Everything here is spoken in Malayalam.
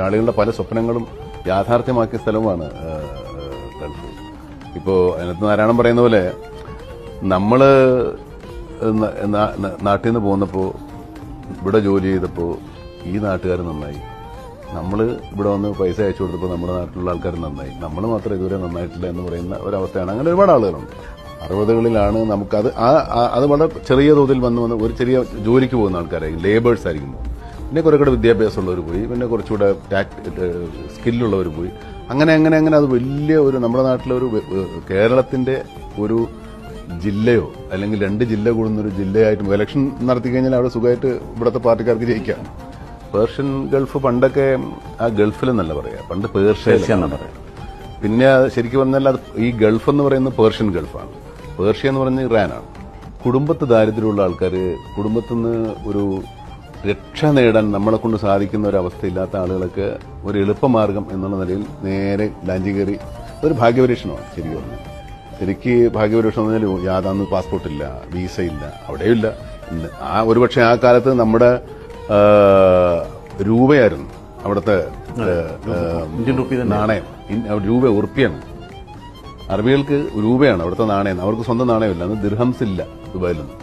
ആളുകളുടെ പല സ്വപ്നങ്ങളും യാഥാർത്ഥ്യമാക്കിയ സ്ഥലമാണ് ഗൾഫ്. ഇപ്പോൾ അതിനകത്ത് നാരായണൻ പറയുന്ന പോലെ നമ്മള് നാട്ടിൽ നിന്ന് പോന്നപ്പോൾ ഇവിടെ ജോലി ചെയ്തപ്പോൾ ഈ നാട്ടുകാർ നന്നായി, നമ്മൾ ഇവിടെ വന്ന് പൈസ അയച്ചു കൊടുത്തപ്പോൾ നമ്മുടെ നാട്ടിലുള്ള ആൾക്കാർ നന്നായി, നമ്മൾ മാത്രം ഇതുവരെ നന്നായിട്ടില്ല എന്ന് പറയുന്ന ഒരവസ്ഥയാണ്. അങ്ങനെ ഒരുപാട് ആളുകളുണ്ട്. 60കളിലാണ് നമുക്കത് അത് വളരെ ചെറിയ തോതിൽ വന്ന് ഒരു ചെറിയ ജോലിക്ക് പോകുന്ന ആൾക്കാരായിരിക്കും, ലേബേഴ്സ് ആയിരിക്കും. പിന്നെ കുറെ കൂടെ വിദ്യാഭ്യാസമുള്ളവർ പോയി, പിന്നെ കുറച്ചുകൂടെ സ്കില്ലുള്ളവർ പോയി. അങ്ങനെ അങ്ങനെ അങ്ങനെ അത് വലിയ ഒരു നമ്മുടെ നാട്ടിലൊരു കേരളത്തിന്റെ ഒരു ജില്ലയോ അല്ലെങ്കിൽ 2 ജില്ല കൂടുന്നൊരു ജില്ലയായിട്ടും ഇലക്ഷൻ നടത്തി കഴിഞ്ഞാൽ അവിടെ സുഖമായിട്ട് ഇവിടുത്തെ പാർട്ടിക്കാർക്ക് ജയിക്കാം. പേർഷ്യൻ ഗൾഫ് പണ്ടൊക്കെ ആ ഗൾഫിലെന്നല്ല പറയാ, പണ്ട് പേർഷ്യ എന്നാണ് പറയാം. പിന്നെ ശരിക്കും പറഞ്ഞാൽ അത് ഈ ഗൾഫ് എന്ന് പറയുന്നത് പേർഷ്യൻ ഗൾഫാണ്. പേർഷ്യ എന്ന് പറഞ്ഞാൽ ഇറാനാണ്. കുടുംബത്ത് ദാരിദ്ര്യമുള്ള ആൾക്കാർ, കുടുംബത്തിൽ നിന്ന് ഒരു രക്ഷ നേടാൻ നമ്മളെ കൊണ്ട് സാധിക്കുന്ന ഒരു അവസ്ഥയില്ലാത്ത ആളുകളൊക്കെ ഒരു എളുപ്പമാർഗം എന്നുള്ള നിലയിൽ നേരെ ലാഞ്ചി കയറി അതൊരു ഭാഗ്യപരീക്ഷണമാണ്. ശരിക്കും പറഞ്ഞു ശരിക്ക് ഭാഗ്യപരീക്ഷണം എന്ന് പറഞ്ഞാൽ യാതൊന്ന് പാസ്പോർട്ടില്ല, വീസ ഇല്ല, അവിടെയില്ല. ഒരുപക്ഷെ ആ കാലത്ത് നമ്മുടെ രൂപയായിരുന്നു അവിടുത്തെ ഇന്ത്യൻ റുപ്പി നാണയം. രൂപ ഉറുപ്പിയാണ്. അറബികൾക്ക് രൂപയാണ് അവിടുത്തെ നാണയം. അവർക്ക് സ്വന്തം നാണയമില്ല. അന്ന് ദിർഹംസ് ഇല്ല ദുബായിലൊന്നും.